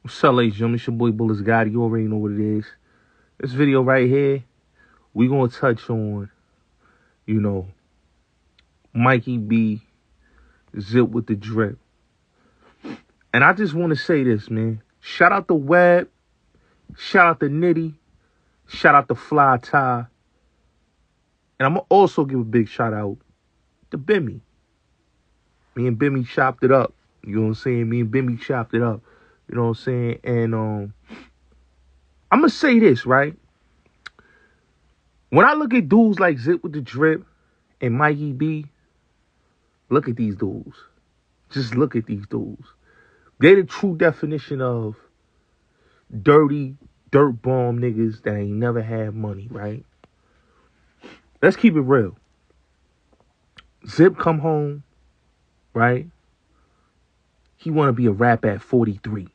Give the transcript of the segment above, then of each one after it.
What's up, ladies and gentlemen? It's your boy Bullets God. You already know what it is. This video right here, we gonna touch on, Mikey B, ZipWitTheDrip. And I just want to say this, man. Shout out to Web. Shout out to Nitty. Shout out to Fly Tie. And I'm gonna also give a big shout out to Bimmy. Me and Bimmy chopped it up. You know what I'm saying? Me and Bimmy chopped it up. You know what I'm saying? And I'm going to say this, right? When I look at dudes like ZipWitTheDrip and Mikey B, look at these dudes. Just look at these dudes. They're the true definition of dirty, dirt bomb niggas that ain't never had money, right? Let's keep it real. Zip come home, right? He want to be a rap at 43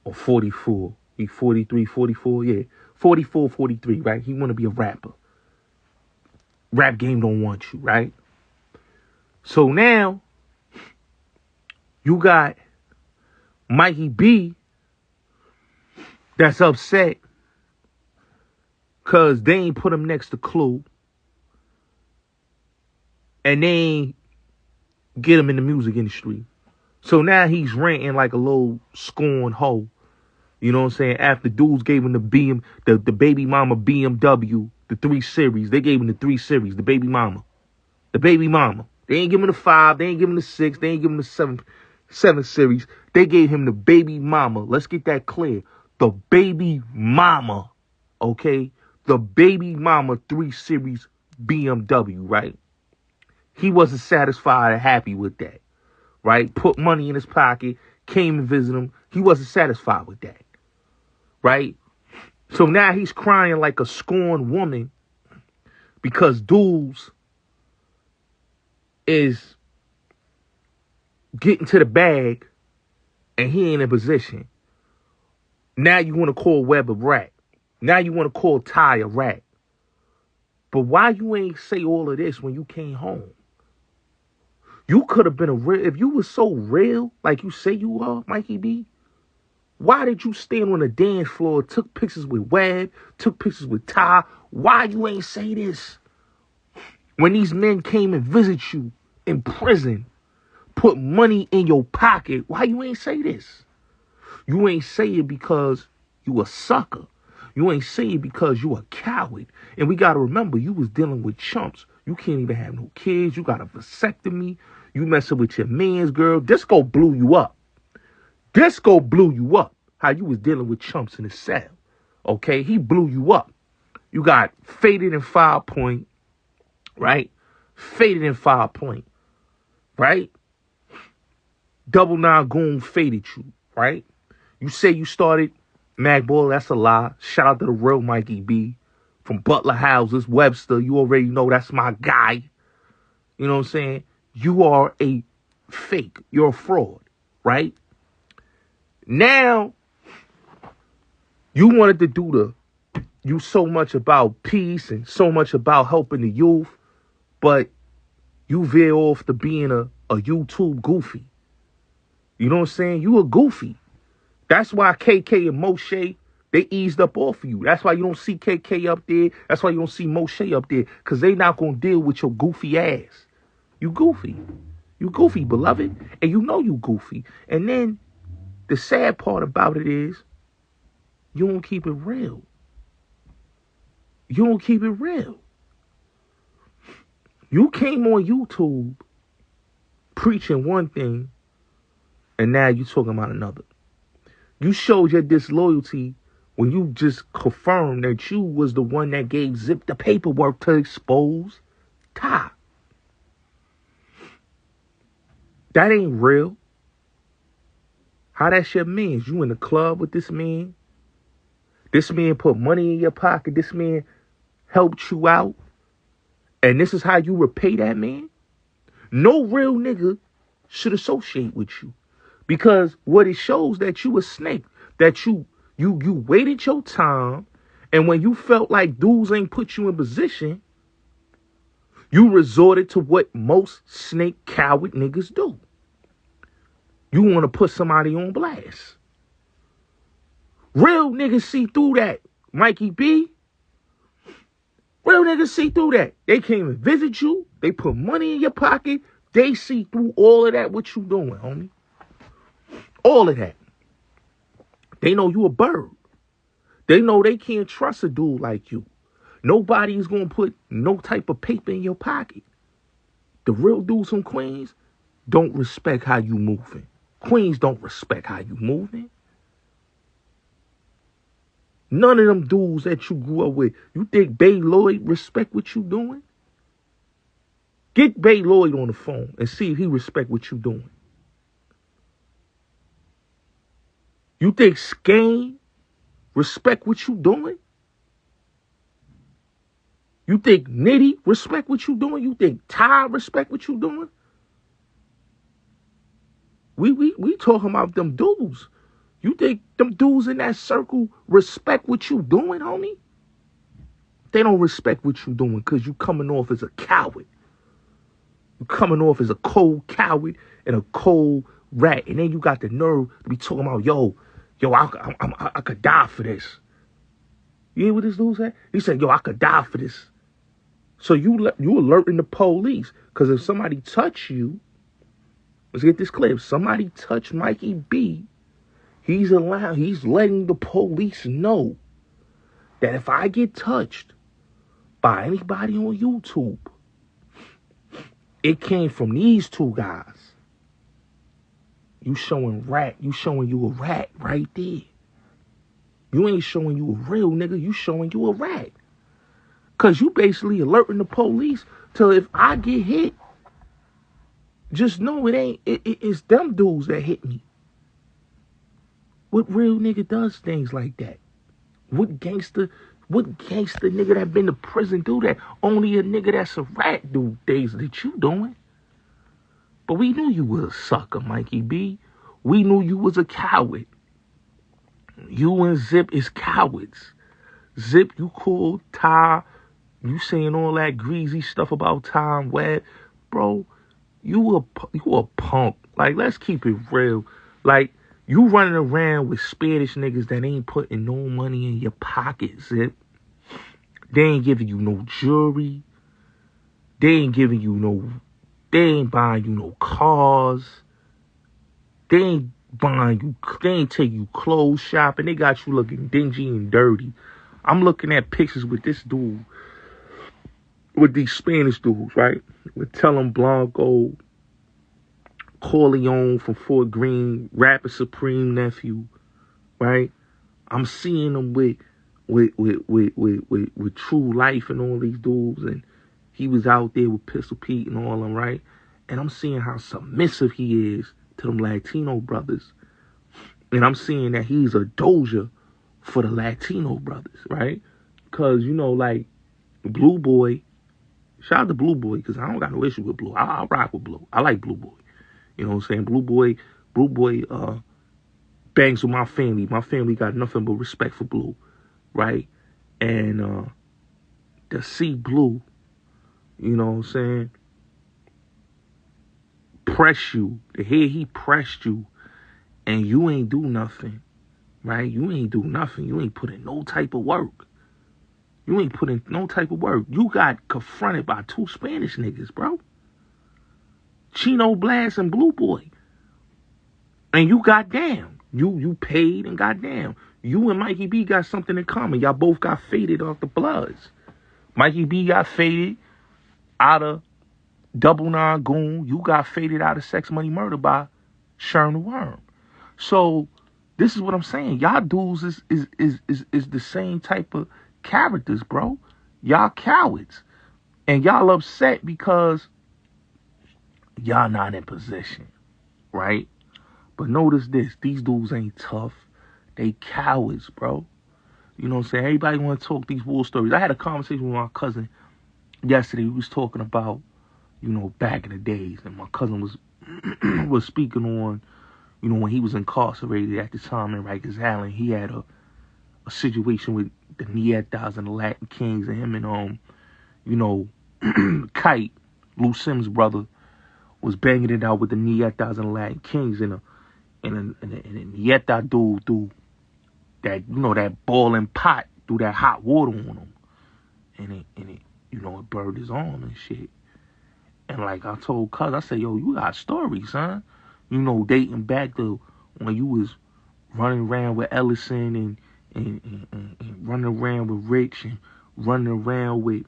or 44. He 43, 44, yeah. 44, 43, right? He want to be a rapper. Rap game don't want you, right? So now, you got Mikey B that's upset because they ain't put him next to Clue. And they ain't get him in the music industry. So now he's ranting like a little scorned hoe. You know what I'm saying? After dudes gave him the baby mama BMW, the 3 Series. They gave him the 3 Series, the baby mama. The baby mama. They ain't give him the 5, they ain't give him the 6, they ain't give him the 7 Series. They gave him the baby mama. Let's get that clear. The baby mama. Okay? The baby mama 3 Series BMW, right? He wasn't satisfied or happy with that. Right? Put money in his pocket, came and visited him. He wasn't satisfied with that. Right? So now he's crying like a scorned woman because dudes is getting to the bag and he ain't in position. Now you want to call Webb a rat. Now you want to call Ty a rat. But why you ain't say all of this when you came home? You could have been if you were so real, like you say you are, Mikey B, why did you stand on the dance floor, took pictures with Webb, took pictures with Ty? Why you ain't say this? When these men came and visit you in prison, put money in your pocket, why you ain't say this? You ain't say it because you a sucker. You ain't say it because you a coward. And we got to remember, you was dealing with chumps. You can't even have no kids. You got a vasectomy. You messing with your man's girl. Disco blew you up. Disco blew you up. How you was dealing with chumps in the cell. Okay? He blew you up. You got faded in 5 Point. Right? Faded in 5 Point. Right? Double 9 Goon faded you. Right? You say you started Magball. That's a lie. Shout out to the real Mikey B. From Butler Houses, Webster. You already know that's my guy. You know what I'm saying? You are a fake. You're a fraud, right? Now, you wanted to do you so much about peace and so much about helping the youth, but you veer off to being a YouTube goofy. You know what I'm saying? You a goofy. That's why KK and Moshe, they eased up off of you. That's why you don't see KK up there. That's why you don't see Moshe up there. Because they not going to deal with your goofy ass. You goofy. You goofy, beloved. And you know you goofy. And then the sad part about it is you don't keep it real. You don't keep it real. You came on YouTube preaching one thing and now you talking about another. You showed your disloyalty when you just confirmed that you was the one that gave Zip the paperwork to expose Ty. That ain't real. How that's your man? You in the club with this man? This man put money in your pocket. This man helped you out. And this is how you repay that man? No real nigga should associate with you. Because what it shows that you a snake. That you waited your time. And when you felt like dudes ain't put you in position, you resorted to what most snake coward niggas do. You want to put somebody on blast. Real niggas see through that, Mikey B. Real niggas see through that. They came and visit you. They put money in your pocket. They see through all of that, what you doing, homie. All of that. They know you a bird. They know they can't trust a dude like you. Nobody is going to put no type of paper in your pocket. The real dudes from Queens don't respect how you moving. Queens don't respect how you moving. None of them dudes that you grew up with. You think Bay Lloyd respect what you doing? Get Bay Lloyd on the phone and see if he respect what you doing. You think Skane respect what you doing? You think Nitty respect what you doing? You think Ty respect what you doing? We talking about them dudes. You think them dudes in that circle respect what you doing, homie? They don't respect what you doing because you coming off as a coward. You coming off as a cold coward and a cold rat. And then you got the nerve to be talking about, yo, I could die for this. You hear what this dude said? He said, yo, I could die for this. So you alerting the police. Because if somebody touch you, let's get this clear. If somebody touch Mikey B, he's letting the police know that if I get touched by anybody on YouTube, it came from these two guys. You showing you a rat right there. You ain't showing you a real nigga, you showing you a rat. Cause you basically alerting the police till if I get hit, just know it's them dudes that hit me. What real nigga does things like that? What gangster nigga that been to prison do that? Only a nigga that's a rat do things that you doing. But we knew you was a sucker, Mikey B. We knew you was a coward. You and Zip is cowards. Zip, you cool. Ty, you saying all that greasy stuff about Tom Webb. Bro, you a punk. Like, let's keep it real. Like, you running around with Spanish niggas that ain't putting no money in your pocket, Zip. They ain't giving you no jewelry. They ain't buying you no cars. They ain't take you clothes shopping. They got you looking dingy and dirty. I'm looking at pictures with this dude, with these Spanish dudes, right? With Telem Blanco, Corleone from Fort Greene, Rapper Supreme nephew, right? I'm seeing them with True Life and all these dudes, and he was out there with Pistol Pete and all them, right? And I'm seeing how submissive he is to them Latino brothers. And I'm seeing that he's a doja for the Latino brothers, right? Because, you know, like, Blue Boy, shout out to Blue Boy, because I don't got no issue with Blue. I rock with Blue. I like Blue Boy. You know what I'm saying? Blue Boy bangs with my family. My family got nothing but respect for Blue, right? And to see Blue, you know what I'm saying, press you, to hear he pressed you, and you ain't do nothing, right? You ain't do nothing. You ain't put in no type of work. You got confronted by two Spanish niggas, bro. Chino Blast and Blue Boy. And you got down. You paid and got down. You and Mikey B got something in common. Y'all both got faded off the Bloods. Mikey B got faded out of Double Nine Goon. You got faded out of Sex Money Murder by Sherm the Worm. So this is what I'm saying. Y'all dudes is the same type of characters, bro. Y'all cowards. And y'all upset because y'all not in position, right? But notice this. These dudes ain't tough. They cowards, bro. You know what I'm saying? Everybody want to talk these war stories. I had a conversation with my cousin yesterday. We was talking about, you know, back in the days. And my cousin was speaking on, you know, when he was incarcerated at the time in Rikers Island. He had a situation with the Nietas and the Latin Kings, and him and, you know, Kite, Lou Sims' brother, was banging it out with the Nietas and the Latin Kings, and a Nieta dude threw that that boiling pot threw that hot water on him, and it it burned his arm and shit. And like I told Cuz, I said, yo, you got stories, son. Dating back to when you was running around with Ellison and running around with Rich and running around with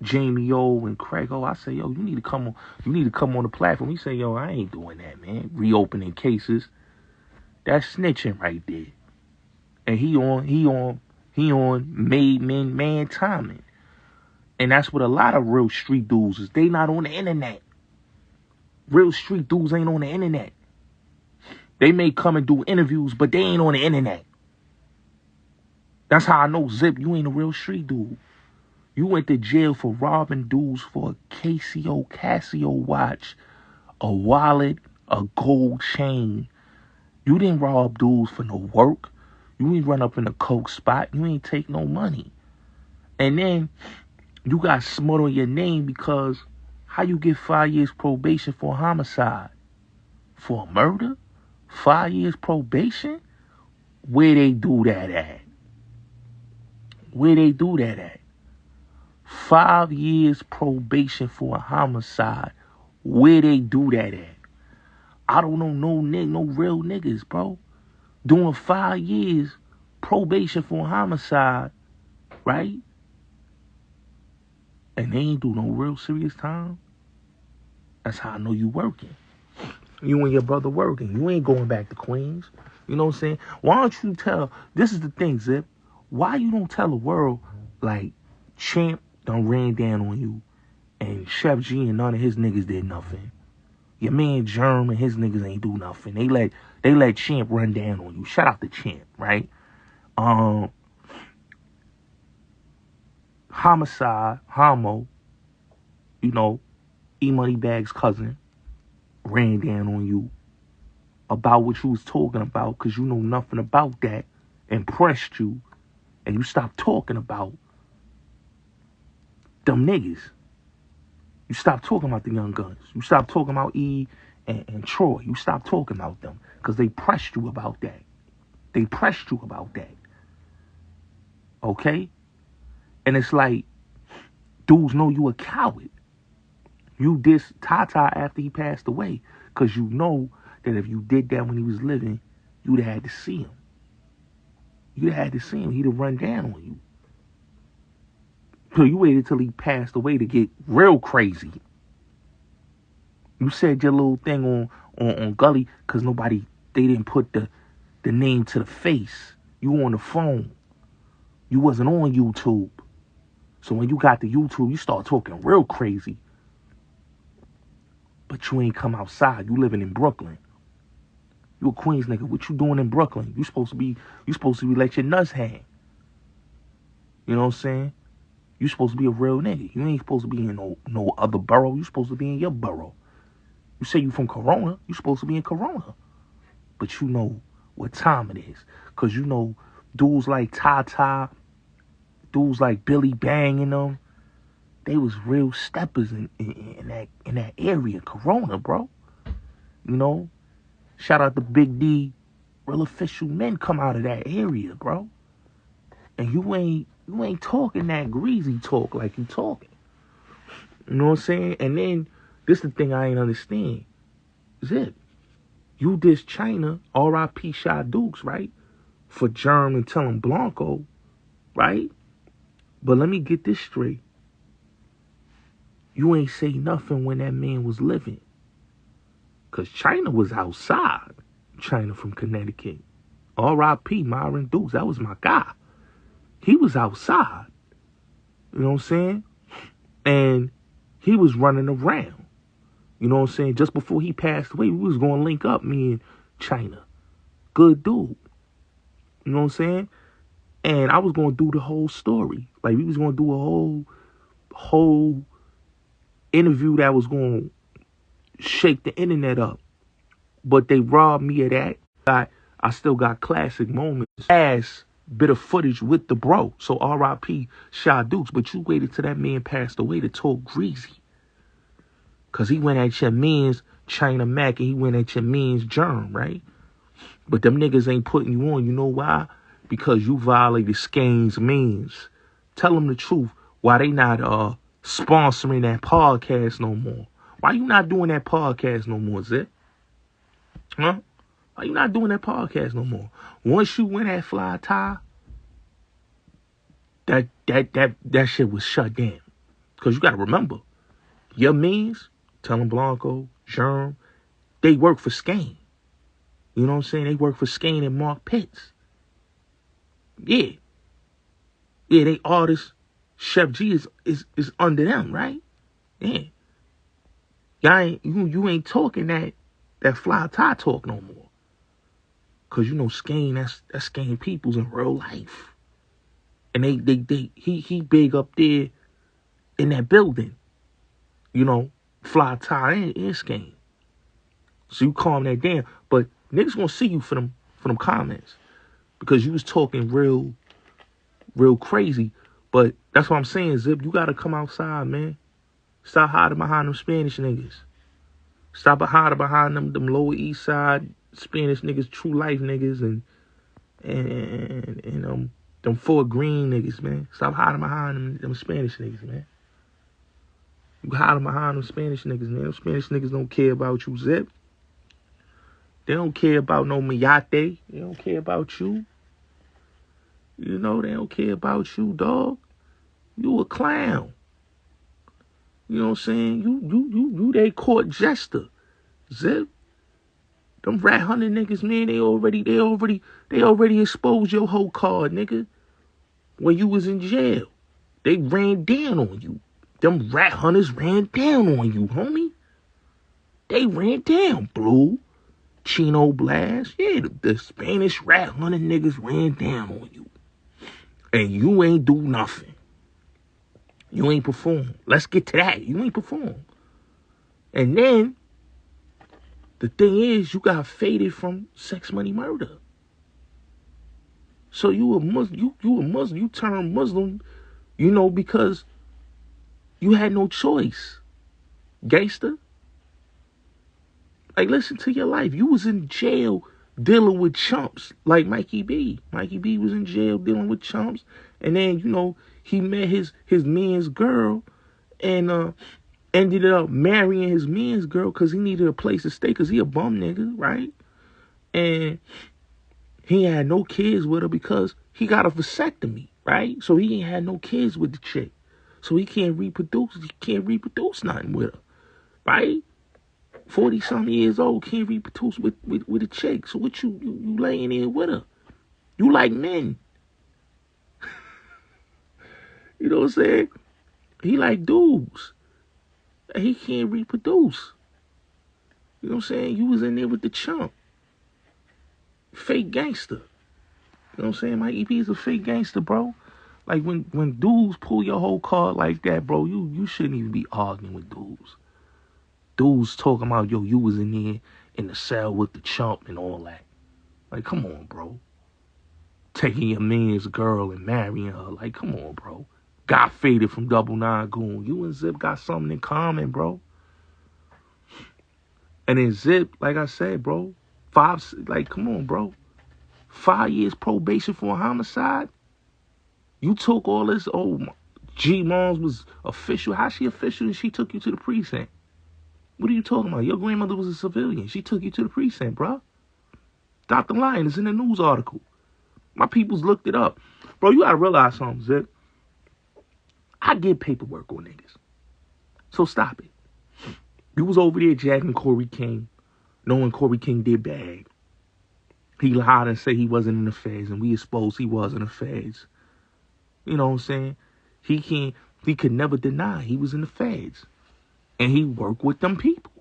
Jamie O and Craig O. I say, yo, you need to come on the platform. He say, yo, I ain't doing that, man. Reopening cases. That's snitching right there. And he on made men man timing. And that's what a lot of real street dudes is. They not on the internet. Real street dudes ain't on the internet. They may come and do interviews, but they ain't on the internet. That's how I know, Zip, you ain't a real street dude. You went to jail for robbing dudes for a Casio watch, a wallet, a gold chain. You didn't rob dudes for no work. You ain't run up in a coke spot. You ain't take no money. And then you got smut on your name because how you get 5 years probation for a homicide? For a murder? 5 years probation? Where they do that at? Where they do that at? 5 years probation for a homicide. Where they do that at? I don't know no real niggas, bro. Doing 5 years probation for a homicide, right? And they ain't do no real serious time. That's how I know you working. You and your brother working. You ain't going back to Queens. You know what I'm saying? Why don't you tell, this is the thing, Zip. Why you don't tell the world, like, Champ done ran down on you, and Chef G and none of his niggas did nothing. Your man Germ and his niggas ain't do nothing. They let Champ run down on you. Shout out to Champ, right? Homicide, Homo, E-Money Bag's cousin, ran down on you about what you was talking about because you know nothing about that, and pressed you, and you stopped talking about them niggas. You stopped talking about the Young Guns. You stopped talking about E and Troy. You stopped talking about them because they pressed you about that. They pressed you about that. Okay? And it's like, dudes know you a coward. You diss Tata after he passed away because you know that if you did that when he was living, you'd have had to see him. You'd have had to see him. He'd have run down on you. So you waited till he passed away to get real crazy. You said your little thing on Gully because they didn't put the name to the face. You were on the phone. You wasn't on YouTube. So when you got to YouTube, you start talking real crazy. But you ain't come outside. You living in Brooklyn. You a Queens nigga. What you doing in Brooklyn? You supposed to be let your nuts hang. You know what I'm saying? You supposed to be a real nigga. You ain't supposed to be in no other borough. You supposed to be in your borough. You say you from Corona. You supposed to be in Corona. But you know what time it is. Because you know dudes like Tata, dudes like Billy Bang and them, they was real steppers in that area, Corona, bro. You know? Shout out to Big D. Real official men come out of that area, bro. And you ain't talking that greasy talk like you talking. You know what I'm saying? And then, this the thing I ain't understand. Zip. You diss China, R.I.P. Shy Dukes, right? For Germ and telling Blanco, right? But let me get this straight. You ain't say nothing when that man was living. Because China was outside. China from Connecticut. R.I.P. Myron Dukes. That was my guy. He was outside. You know what I'm saying? And he was running around. You know what I'm saying? Just before he passed away, we was going to link up, me and China. Good dude. You know what I'm saying? And I was going to do the whole story. Like, we was going to do a whole interview that was going to shake the internet up. But they robbed me of that. I still got classic moments. As bit of footage with the bro. So R.I.P. Shy Dukes. But you waited till that man passed away to talk greasy. Because he went at your man's China Mac and he went at your man's Germ, right? But them niggas ain't putting you on. You know why? Because you violated Skane's means. Tell them the truth. Why they not sponsoring that podcast no more? Why you not doing that podcast no more, Zip? Huh? Why you not doing that podcast no more? Once you win that fly tie, that shit was shut down. Because you got to remember, your means, Tellin Blanco, Germ, they work for Skane. You know what I'm saying? They work for Skane and Mark Pitts. Yeah. Yeah, they artists. Chef G is under them, right? Yeah. You ain't talking that fly tie talk no more. Cause you know Skane, that's Skane peoples in real life. And he big up there in that building. You know, fly tie and Skane. So you calm that down. But niggas gonna see you for them comments. Because you was talking real crazy. But that's what I'm saying, Zip. You gotta come outside, man. Stop hiding behind them Spanish niggas. Stop hiding behind them Lower East Side Spanish niggas, true life niggas, and them Fort Greene niggas, man. Stop hiding behind them Spanish niggas, man. You hiding behind them Spanish niggas, man. Them Spanish niggas don't care about you, Zip. They don't care about no Mayate. They don't care about you. You know, they don't care about you, dog. You a clown. You know what I'm saying? You they court jester. Zip. Them rat hunter niggas, man, they already exposed your whole card, nigga. When you was in jail. They ran down on you. Them rat hunters ran down on you, homie. They ran down, Blue. Chino Blast. Yeah, the Spanish rat hunter niggas ran down on you. And you ain't do nothing. You ain't perform. Let's get to that. You ain't perform. And then, the thing is, you got faded from Sex Money Murder. So you a Muslim, you turned Muslim, you know, because you had no choice. Gangster. Like, listen to your life. You was in jail dealing with chumps like Mikey B. Mikey B was in jail dealing with chumps. And then, you know, he met his man's girl and ended up marrying his man's girl because he needed a place to stay because he a bum nigga, right? And he had no kids with her because he got a vasectomy, right? So he ain't had no kids with the chick. So he can't reproduce. He can't reproduce nothing with her, right? 40-something years old, can't reproduce with a chick. So what you laying in with her? You like men. You know what I'm saying? He like dudes. He can't reproduce. You know what I'm saying? You was in there with the chump. Fake gangster. You know what I'm saying? Mikey B is a fake gangster, bro. Like when dudes pull your whole card like that, bro, you shouldn't even be arguing with dudes. Dudes talking about, yo, you was in there in the cell with the chump and all that. Like, come on, bro. Taking your man's girl and marrying her. Like, come on, bro. Got faded from Double Nine Goon. You and Zip got something in common, bro. And then Zip, like I said, bro, come on, bro. 5 years probation for a homicide? You took all this, G Moms was official. How she official and she took you to the precinct? What are you talking about? Your grandmother was a civilian. She took you to the precinct, bro. Dr. Lyon is in the news article. My peoples looked it up. Bro, you gotta realize something, Zip. I get paperwork on niggas. So stop it. You was over there jacking Corey King, knowing Corey King did bad. He lied and said he wasn't in the feds, and we exposed he was in the feds. You know what I'm saying? He could never deny he was in the feds. And he worked with them people.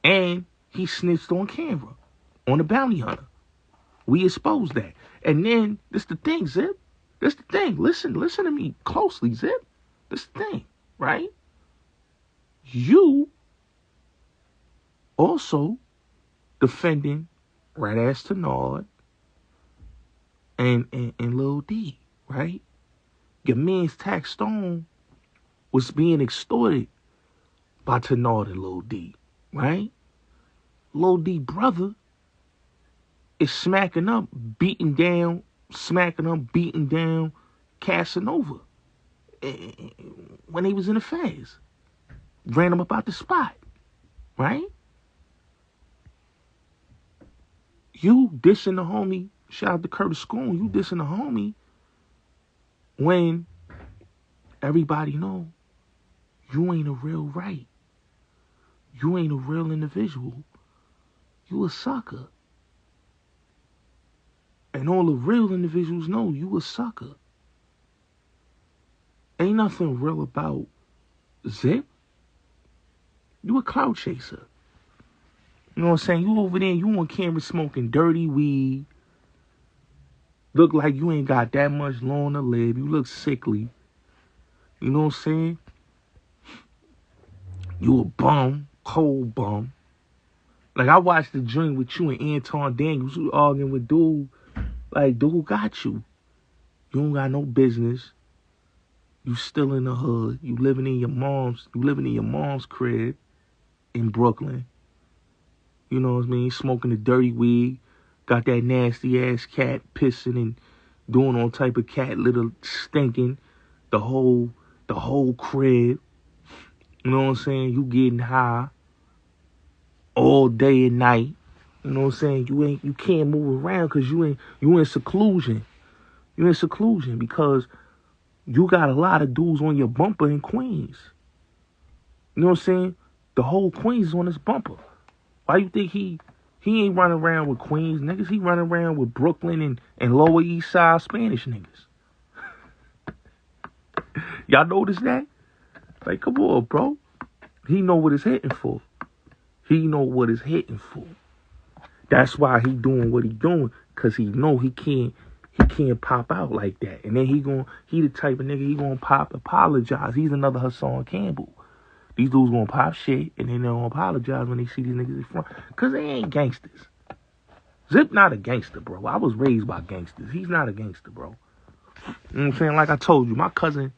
And he snitched on camera, on the bounty hunter. We exposed that. And then, this the thing, Zip. This the thing. Listen to me closely, Zip. This the thing, right? You also defending Red Ass Tenard and Lil D, right? Your man's Tax Stone was being extorted by Tenard and Lil D, right? Lil D brother is smacking up, beating down, Casanova when he was in the feds. Ran him up out the spot, right? You dissing the homie, shout out to Curtis Schoon, you dissing the homie when everybody know you ain't a real right. You ain't a real individual. You a sucker. And all the real individuals know you a sucker. Ain't nothing real about Zip. You a clout chaser. You know what I'm saying? You over there, you on camera smoking dirty weed. Look like you ain't got that much long to live. You look sickly. You know what I'm saying? You a bum, cold bum. Like, I watched the joint with you and Anton Daniels. You arguing with dude. Like, dude got you. You don't got no business. You still in the hood. You living in your mom's crib in Brooklyn. You know what I mean? Smoking the dirty weed. Got that nasty ass cat pissing and doing all type of cat litter stinking. The whole crib. You know what I'm saying? You getting high all day and night. You know what I'm saying? You can't move around because you in seclusion. You in seclusion because you got a lot of dudes on your bumper in Queens. You know what I'm saying? The whole Queens is on his bumper. Why you think he ain't running around with Queens niggas? He running around with Brooklyn and Lower East Side Spanish niggas. Y'all notice that? Like, come on, bro. He know what it's hitting for. That's why he doing what he doing, cause he know he can't pop out like that. And then he the type of nigga, he gonna pop, apologize. He's another Hassan Campbell. These dudes gonna pop shit and then they gonna apologize when they see these niggas in front, cause they ain't gangsters. Zip not a gangster, bro. I was raised by gangsters. He's not a gangster, bro. You know what I'm saying? Like I told you, my cousin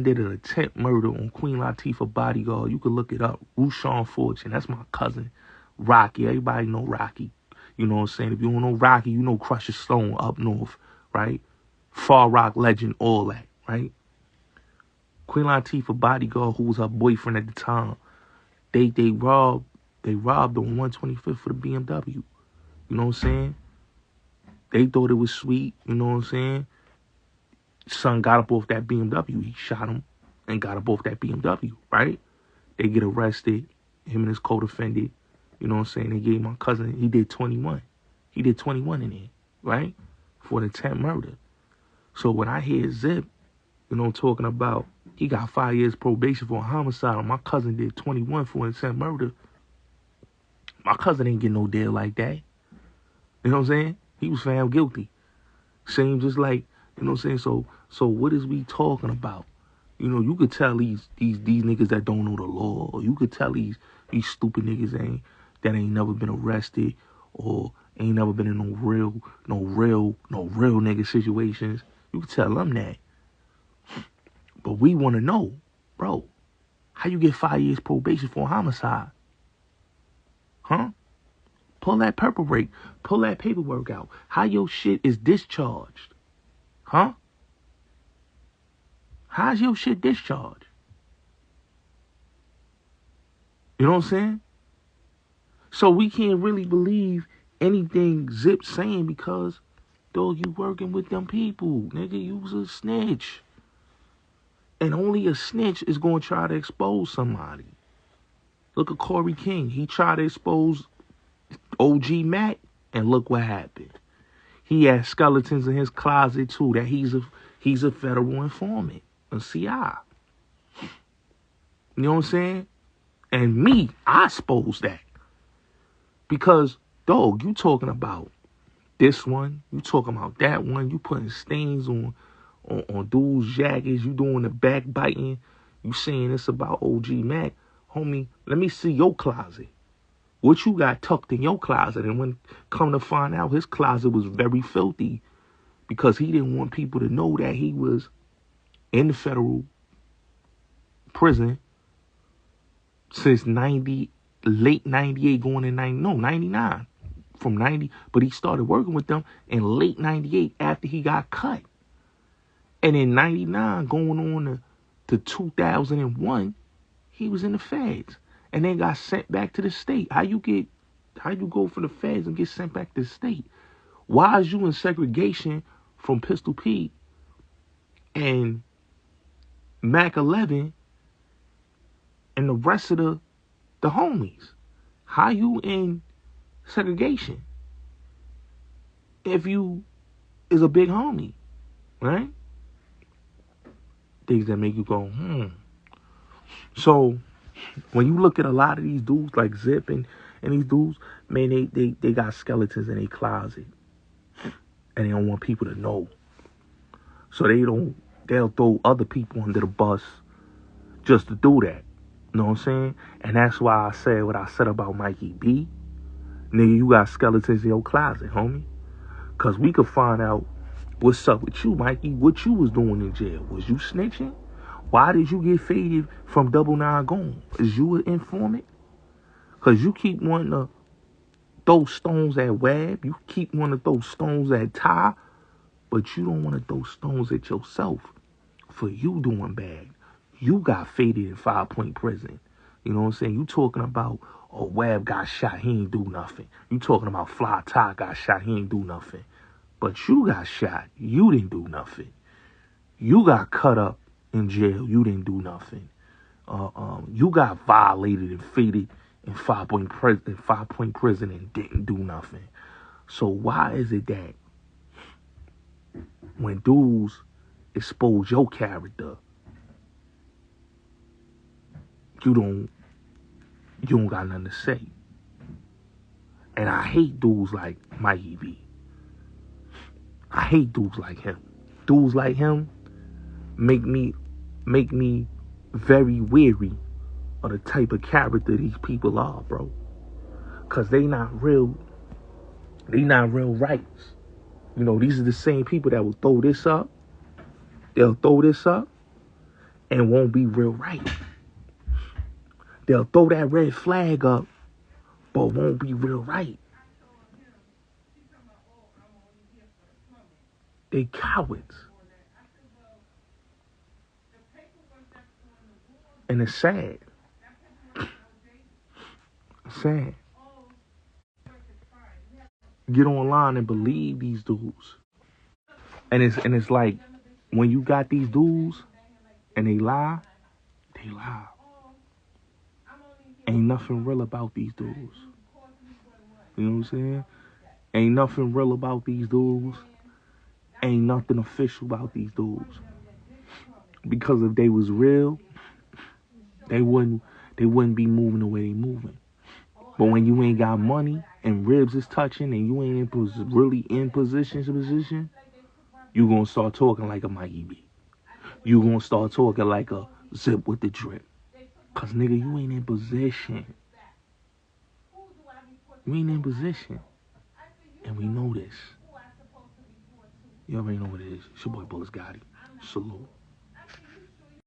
did an attempt murder on Queen Latifah bodyguard. You could look it up. Rushawn Fortune. That's my cousin. Rocky. Everybody know Rocky. You know what I'm saying? If you don't know Rocky, you know Crusher Stone up north, right? Far Rock legend, all that, right? Queen Latifah bodyguard, who was her boyfriend at the time, they robbed on 125th for the BMW. You know what I'm saying? They thought it was sweet. You know what I'm saying? Son got up off that BMW. He shot him and got up off that BMW, right? They get arrested. Him and his co-defendant. You know what I'm saying? They gave my cousin, he did 21. He did 21 in there, right? For an attempt murder. So when I hear Zip, you know, talking about he got 5 years probation for a homicide, and my cousin did 21 for an attempt murder, my cousin ain't getting no deal like that. You know what I'm saying? He was found guilty. Same just like, you know what I'm saying? So what is we talking about? You know, you could tell these niggas that don't know the law, or you could tell these stupid niggas that ain't never been arrested or ain't never been in no real nigga situations. You could tell them that. But we want to know, bro, how you get 5 years probation for a homicide? Huh? Pull that pull that paperwork out. How your shit is discharged? Huh? How's your shit discharged? You know what I'm saying? So we can't really believe anything Zip's saying because, dog, you working with them people. Nigga, you was a snitch. And only a snitch is going to try to expose somebody. Look at Corey King. He tried to expose OG Mac, and look what happened. He had skeletons in his closet, too, that he's a federal informant, a CI. You know what I'm saying? And me, I expose that. Because, dog, you talking about this one, you talking about that one, you putting stains on dudes' jackets, you doing the backbiting, you saying this about OG Mac. Homie, let me see your closet. What you got tucked in your closet? And when come to find out, his closet was very filthy because he didn't want people to know that he was in the federal prison since 90, late 98 going in 99. From 90, but he started working with them in late 98 after he got cut. And in 99 going on to 2001, he was in the feds and then got sent back to the state. How you go from the feds and get sent back to the state? Why is you in segregation from Pistol Pete and Mac 11 and the rest of the homies? How you in segregation if you is a big homie, right? Things that make you go, So when you look at a lot of these dudes like Zip and these dudes, man, they got skeletons in their closet. And they don't want people to know. So they'll throw other people under the bus just to do that. You know what I'm saying? And that's why I said what I said about Mikey B. Nigga, you got skeletons in your closet, homie. Because we could find out what's up with you, Mikey. What you was doing in jail. Was you snitching? Why did you get faded from Double Nine Gone? Is you an informant? Because you keep wanting to throw stones at Webb. You keep wanting to throw stones at Ty. But you don't want to throw stones at yourself for you doing bad. You got faded in 5-point prison. You know what I'm saying? You talking about, oh, Webb got shot, he ain't do nothing. You talking about Fly Ty got shot, he ain't do nothing. But you got shot, you didn't do nothing. You got cut up in jail, you didn't do nothing. You got violated and faded in 5-point prison and didn't do nothing. So why is it that when dudes expose your character, you don't got nothing to say? And I hate dudes like Mikey B. I hate dudes like him. Dudes like him make me very weary of the type of character these people are, bro. Cause they not real rights. You know, these are the same people that will throw this up. They'll throw this up and won't be real right. They'll throw that red flag up, but won't be real right. They cowards. And it's sad. It's sad. Get online and believe these dudes. And it's like when you got these dudes and they lie. Ain't nothing real about these dudes. You know what I'm saying? Ain't nothing real about these dudes. Ain't nothing official about these dudes. Because if they was real, they wouldn't be moving the way they moving. But when you ain't got money and ribs is touching and you ain't really in position, you gonna start talking like a Mikey B. You gonna start talking like a ZipWitTheDrip. Cause nigga, you ain't in position. You ain't in position. And we know this. You already know what it is. It's your boy Bullis Gotti. Salute.